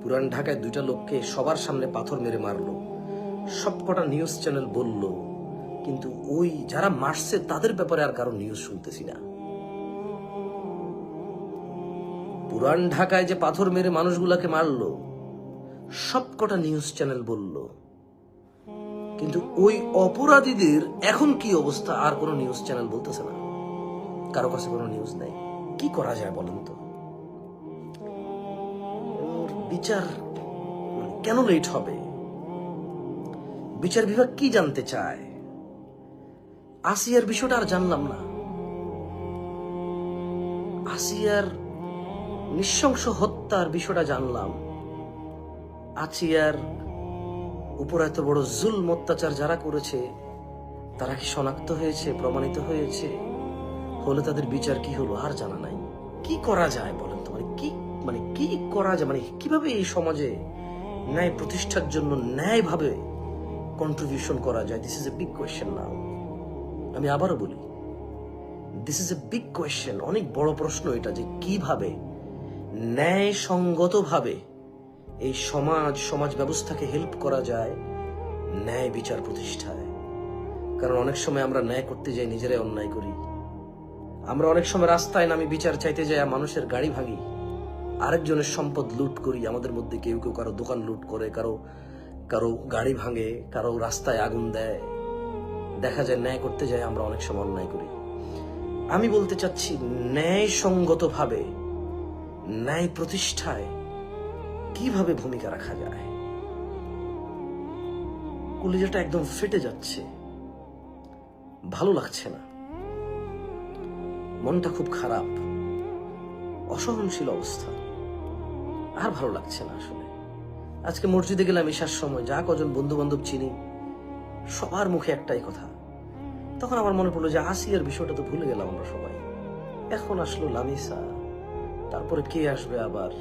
পুরান ঢাকায় দুইটা লোককে সবার সামনে পাথর মেরে মারলো, সবকটা নিউজ চ্যানেল বলল, কিন্তু ওই যারা মারছে তাদের ব্যাপারে আর কারো নিউজ শুনতেছি না। পুরান ঢাকায় যে পাথর মেরে মানুষগুলাকে মারলো সবকটা নিউজ চ্যানেল বলল, কিন্তু ওই অপরাধীদের এখন কি অবস্থা আর কোনো নিউজ চ্যানেল বলতেছে না, কারো কাছে কোনো নিউজ নাই। কি করা যায় বলেন তো? বিচার কেন লেট হবে? বিচার বিভাগ কি জানতে চায়? আসিয়ার বিষয়টা আর জানলাম না। আসিয়ার নৃশংস হত্যার বিষয়টা জানলাম। আসিয়ার উপর এত বড় জুলম অত্যাচার যারা করেছে তারা কি শনাক্ত হয়েছে, প্রমাণিত হয়েছে? হলে তাদের বিচার কি হলো আর জানা নাই। কি করা যায় বলেন তো? কি করা যায়? কিভাবে এই সমাজে ন্যায় প্রতিষ্ঠার জন্য ন্যায়ভাবে কন্ট্রিবিউশন করা যায়? This is a big question now. আমি আবারও বলি, this is a big question. অনেক বড় প্রশ্ন এটা, যে কিভাবে ন্যায়সঙ্গতভাবে এই সমাজ ব্যবস্থাকে হেল্প করা যায় ন্যায় বিচার প্রতিষ্ঠায়। কারণ অনেক সময় আমরা ন্যায় করতে যাই, নিজেরাই অন্যায় করি। আমরা অনেক সময় রাস্তায় নামি বিচার চাইতে যাই, মানুষের গাড়ি ভাঙি, আরেকজনের সম্পদ লুট করি। আমাদের মধ্যে কেউ কেউ কারো দোকান লুট করে, কারো গাড়ি ভাঙে, কারো রাস্তায় আগুন দেয়। দেখা যায় ন্যায় করতে যাই আমরা অনেক সময় অন্যায় করি। আমি বলতে চাচ্ছি, ন্যায়সঙ্গতভাবে ন্যায় প্রতিষ্ঠায় কিভাবে ভূমিকা রাখা যায়। কলিজাটা একদম ফেটে যাচ্ছে, ভালো লাগছে না, মনটা খুব খারাপ, অসহনশীল অবস্থা, আর ভালো লাগছে না আসলে। আজকে মসজিদে গেলাম ঈশার সময়, যা কজন বন্ধু বান্ধব চিনি সবার মুখে একটাই কথা। তখন আমার মনে পড়লো যে আসিয়ার বিষয়টা তো ভুলে গেলাম আমরা সবাই। এখন আসলো লামিসা, তারপরে কে আসবে আবার?